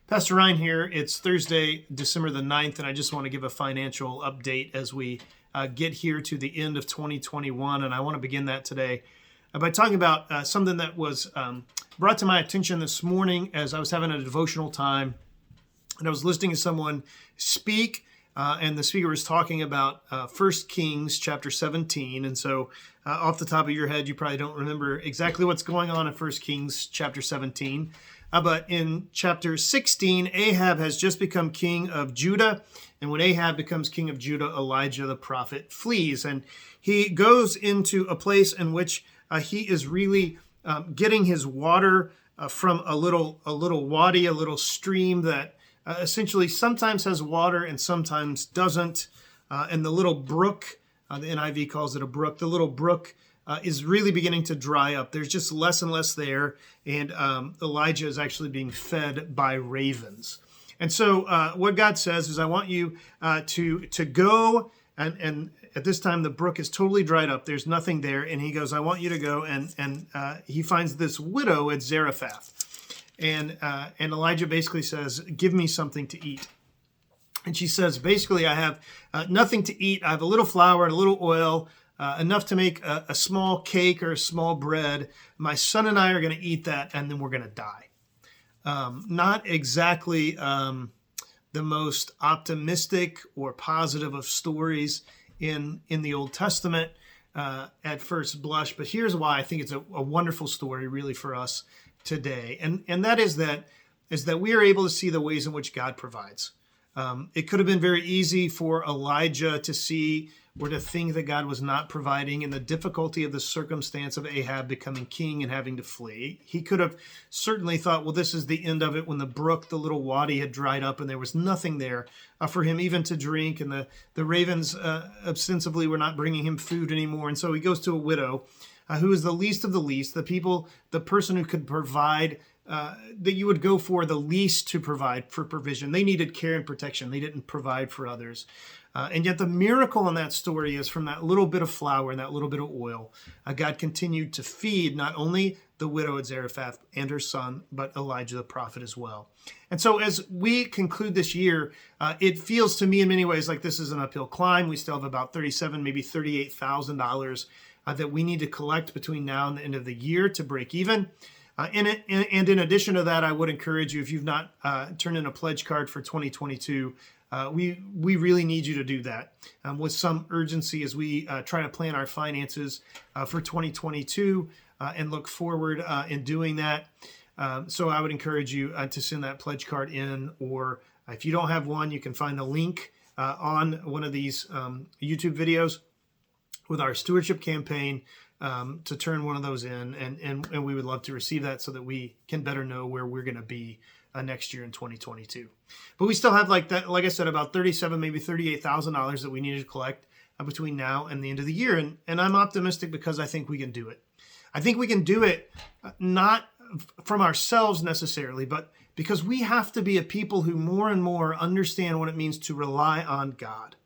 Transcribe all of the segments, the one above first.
Pastor Ryan here. It's Thursday, December the 9th, and I just want to give a financial update as we get here to the end of 2021. And I want to begin that today by talking about something that was brought to my attention this morning as I was having a devotional time. And I was listening to someone speak, and the speaker was talking about 1 Kings chapter 17. And so off the top of your head, you probably don't remember exactly what's going on in 1 Kings chapter 17. But in chapter 16, Ahab has just become king of Judah. And when Ahab becomes king of Judah, Elijah the prophet flees. And he goes into a place in which he is really getting his water from a little wadi, a little stream that essentially sometimes has water and sometimes doesn't. And the little brook, the NIV calls it a brook, the little brook is really beginning to dry up. There's just less and less there, and Elijah is actually being fed by ravens. And so what God says is, I want you to go, and at this time the brook is totally dried up. There's nothing there, and he goes, I want you to go, and he finds this widow at Zarephath. And Elijah basically says, give me something to eat. And she says, basically, I have nothing to eat. I have a little flour and a little oil, enough to make a small cake or a small bread. My son and I are going to eat that, and then we're going to die. Not exactly the most optimistic or positive of stories in the Old Testament at first blush, but here's why I think it's a wonderful story really for us today. And that is that we are able to see the ways in which God provides. It could have been very easy for Elijah to see or to think that God was not providing in the difficulty of the circumstance of Ahab becoming king and having to flee. He could have certainly thought, well, this is the end of it, when the brook, the little wadi, had dried up and there was nothing there for him even to drink, and the ravens ostensibly were not bringing him food anymore. And so he goes to a widow who is the least of the least, the person who could provide, that you would go for the least to provide for provision. They needed care and protection. They didn't provide for others. And yet the miracle in that story is from that little bit of flour and that little bit of oil, God continued to feed not only the widow at Zarephath and her son, but Elijah the prophet as well. And so as we conclude this year, it feels to me in many ways like this is an uphill climb. We still have about $37,000, maybe $38,000 that we need to collect between now and the end of the year to break even. And in addition to that, I would encourage you, if you've not turned in a pledge card for 2022, we really need you to do that with some urgency as we try to plan our finances for 2022 and look forward in doing that. So I would encourage you to send that pledge card in, or if you don't have one, you can find the link on one of these YouTube videos with our stewardship campaign to turn one of those in, and we would love to receive that so that we can better know where we're going to be next year in 2022. But we still have, like I said, about $37,000, maybe $38,000 that we need to collect between now and the end of the year. And I'm optimistic because I think we can do it. I think we can do it not from ourselves necessarily, but because we have to be a people who more and more understand what it means to rely on God.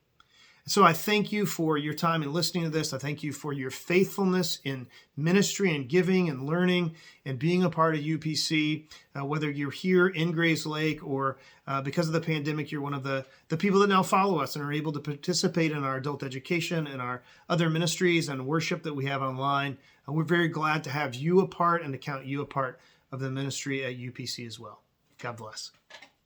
So I thank you for your time in listening to this. I thank you for your faithfulness in ministry and giving and learning and being a part of UPC, whether you're here in Grayslake or because of the pandemic, you're one of the people that now follow us and are able to participate in our adult education and our other ministries and worship that we have online. We're very glad to have you a part and to count you a part of the ministry at UPC as well. God bless.